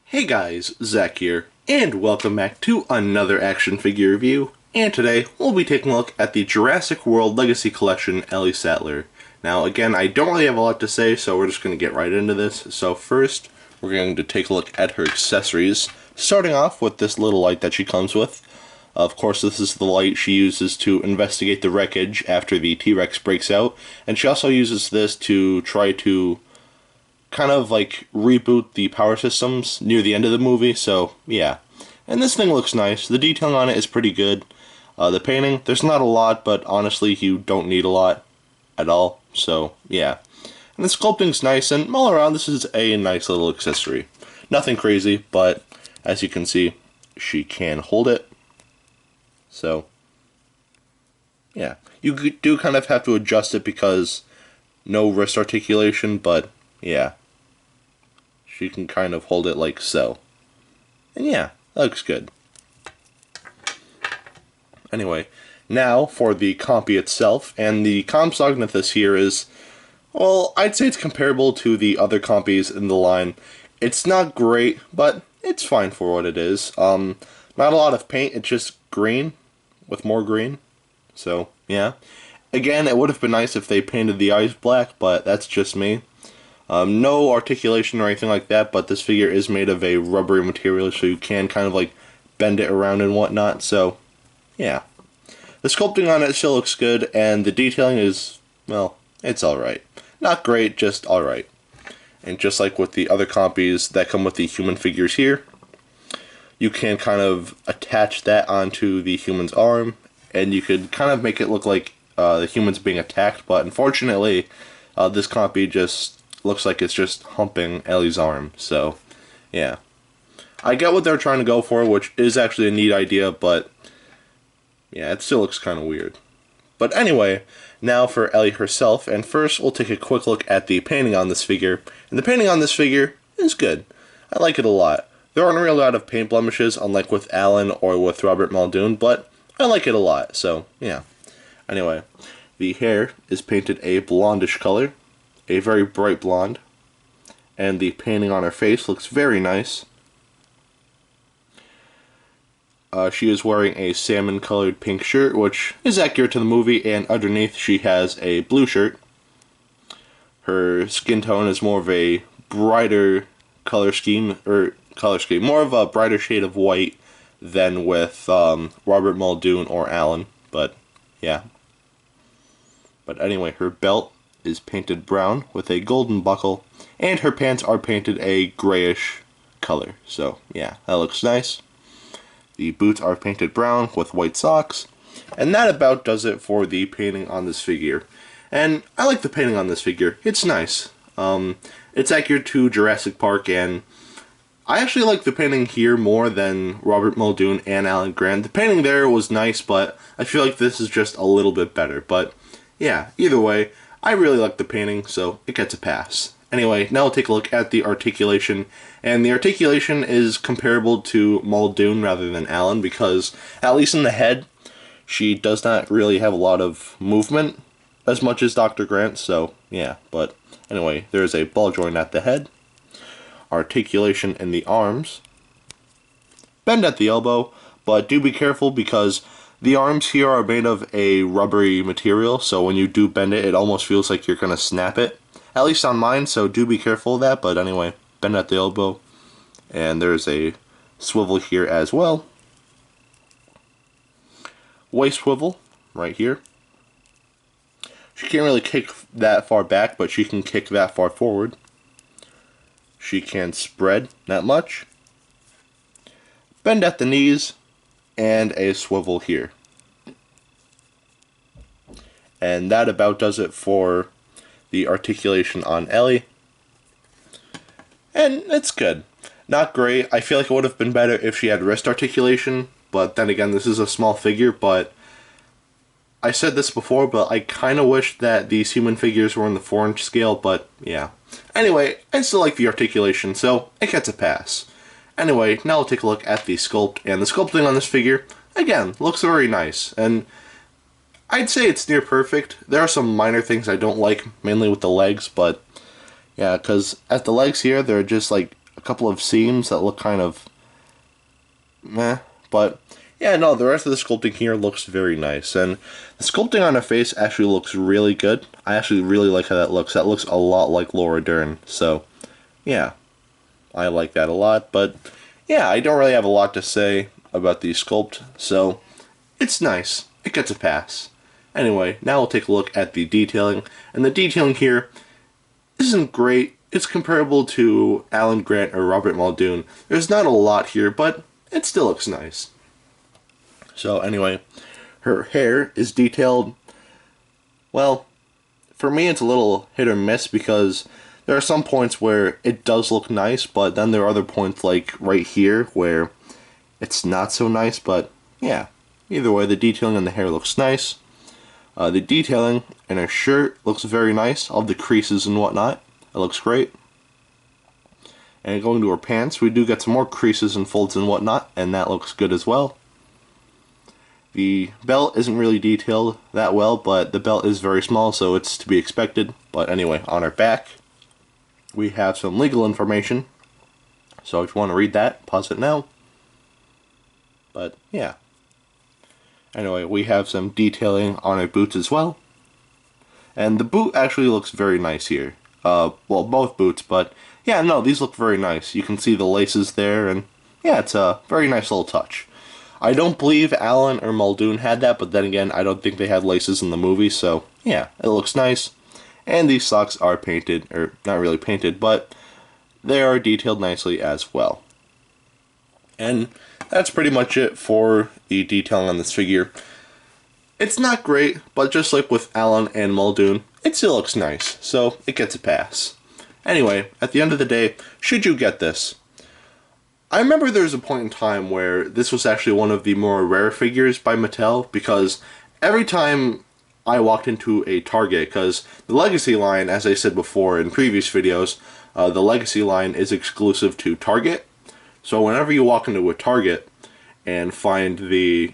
Hey guys, Zach here, and welcome back to another action figure review, and today we'll be taking a look at the Jurassic World Legacy Collection Ellie Sattler. Now again, I don't really have a lot to say, so we're just going to get right into this. So first, we're going to take a look at her accessories, starting off with this little light that she comes with. Of course, this is the light she uses to investigate the wreckage after the T-Rex breaks out, and she also uses this to try to kind of like reboot the power systems near the end of the movie, so yeah. And this thing looks nice. The detailing on it is pretty good. The painting, there's not a lot, but honestly you don't need a lot at all, so yeah. And the sculpting's nice, and all around this is a nice little accessory. Nothing crazy, but as you can see, she can hold it. So yeah, you do kind of have to adjust it because no wrist articulation, but yeah, she can kind of hold it like so. And yeah, that looks good. Anyway, now for the compy itself, and the compsognathus here is, well, I'd say it's comparable to the other compies in the line. It's not great, but it's fine for what it is. Not a lot of paint, it's just green, with more green. So, yeah. Again, it would have been nice if they painted the eyes black, but that's just me. No articulation or anything like that, but this figure is made of a rubbery material, so you can kind of like bend it around and whatnot, so yeah. The sculpting on it still looks good, and the detailing is, well, it's alright. Not great, just alright. And just like with the other compies that come with the human figures here, you can kind of attach that onto the human's arm, and you could kind of make it look like the human's being attacked, but unfortunately, this compy just looks like it's just humping Ellie's arm, so yeah. I get what they're trying to go for, which is actually a neat idea, but yeah, it still looks kind of weird. But anyway, now for Ellie herself, and first we'll take a quick look at the painting on this figure, and the painting on this figure is good. I like it a lot. There aren't really a lot of paint blemishes, unlike with Alan or with Robert Muldoon, but I like it a lot, so yeah. Anyway, the hair is painted a blondish color, a very bright blonde, and the painting on her face looks very nice. She is wearing a salmon colored pink shirt, which is accurate to the movie, and underneath she has a blue shirt. Her skin tone is more of a brighter color scheme, more of a brighter shade of white than with Robert Muldoon or Alan, but yeah. But anyway, her belt is painted brown with a golden buckle, and her pants are painted a grayish color, so yeah, that looks nice. The boots are painted brown with white socks, and that about does it for the painting on this figure. And I like the painting on this figure, it's nice. It's accurate to Jurassic Park, and I actually like the painting here more than Robert Muldoon and Alan Grant. The painting there was nice, but I feel like this is just a little bit better. But yeah, either way, I really like the painting, so it gets a pass. Anyway, now we'll take a look at the articulation, and the articulation is comparable to Muldoon rather than Alan, because at least in the head, she does not really have a lot of movement as much as Dr. Grant, so yeah. But anyway, there's a ball joint at the head, articulation in the arms, bend at the elbow, but do be careful because the arms here are made of a rubbery material, so when you do bend it, it almost feels like you're going to snap it. At least on mine, so do be careful of that, but anyway, bend at the elbow. And there's a swivel here as well. Waist swivel, right here. She can't really kick that far back, but she can kick that far forward. She can spread that much. Bend at the knees, and a swivel here. And that about does it for the articulation on Ellie. And it's good. Not great. I feel like it would have been better if she had wrist articulation, but then again, this is a small figure, but I said this before, but I kind of wish that these human figures were in the 4-inch scale, but yeah. Anyway, I still like the articulation, so it gets a pass. Anyway, now we'll take a look at the sculpt, and the sculpting on this figure, again, looks very nice, and I'd say it's near perfect. There are some minor things I don't like, mainly with the legs, but yeah, because at the legs here, they're just like couple of seams that look kind of meh, but yeah, no, the rest of the sculpting here looks very nice, and the sculpting on her face actually looks really good. I actually really like how that looks. That looks a lot like Laura Dern, so yeah, I like that a lot, but yeah, I don't really have a lot to say about the sculpt, so it's nice. It gets a pass. Anyway, now we'll take a look at the detailing, and the detailing here isn't great. It's comparable to Alan Grant or Robert Muldoon. There's not a lot here, but it still looks nice. So anyway, her hair is detailed, well, for me it's a little hit or miss because there are some points where it does look nice, but then there are other points like right here where it's not so nice, but yeah. Either way, the detailing on the hair looks nice. The detailing in her shirt looks very nice, all the creases and whatnot. It looks great. And going to her pants, we do get some more creases and folds and whatnot, and that looks good as well. The belt isn't really detailed that well, but the belt is very small, so it's to be expected. But anyway, on her back, we have some legal information. So if you want to read that, pause it now. But yeah. Anyway, we have some detailing on her boots as well. And the boot actually looks very nice here. Well, both boots, but yeah, no, these look very nice. You can see the laces there, and yeah, it's a very nice little touch. I don't believe Alan or Muldoon had that, but then again, I don't think they had laces in the movie, so yeah, it looks nice. And these socks are painted, or not really painted, but they are detailed nicely as well. And that's pretty much it for the detailing on this figure. It's not great, but just like with Alan and Muldoon, it still looks nice, so it gets a pass. Anyway, at the end of the day, should you get this? I remember there was a point in time where this was actually one of the more rare figures by Mattel, because every time I walked into a Target, because the Legacy line, as I said before in previous videos, the Legacy line is exclusive to Target. So whenever you walk into a Target and find the,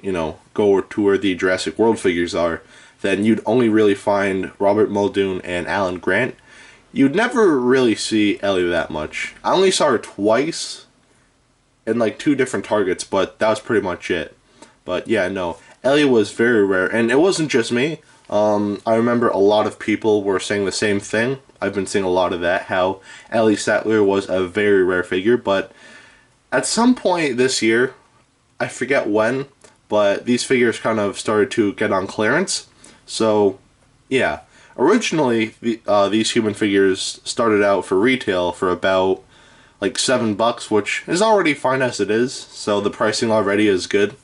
go to where the Jurassic World figures are, then you'd only really find Robert Muldoon and Alan Grant. You'd never really see Ellie that much. I only saw her twice in like 2 different Targets, but that was pretty much it. But yeah, no, Ellie was very rare, and it wasn't just me. I remember a lot of people were saying the same thing. I've been seeing a lot of that, how Ellie Sattler was a very rare figure, but at some point this year, I forget when, but these figures kind of started to get on clearance. So, yeah. Originally, these human figures started out for retail for about like $7, which is already fine as it is, so the pricing already is good.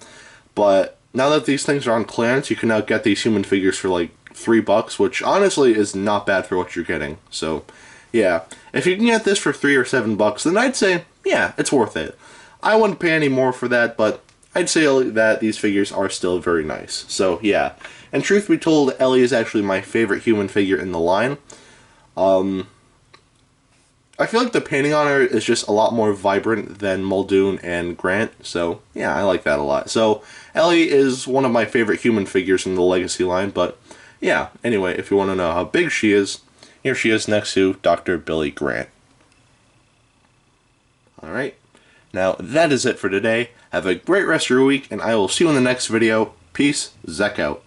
But now that these things are on clearance, you can now get these human figures for like $3, which honestly is not bad for what you're getting. So, yeah. If you can get this for $3 or $7, then I'd say, yeah, it's worth it. I wouldn't pay any more for that, but I'd say that these figures are still very nice. So, yeah. And truth be told, Ellie is actually my favorite human figure in the line. I feel like the painting on her is just a lot more vibrant than Muldoon and Grant, so yeah, I like that a lot. So, Ellie is one of my favorite human figures in the Legacy line, but yeah, anyway, if you want to know how big she is, here she is next to Dr. Billy Grant. Alright, now that is it for today. Have a great rest of your week, and I will see you in the next video. Peace, Zek out.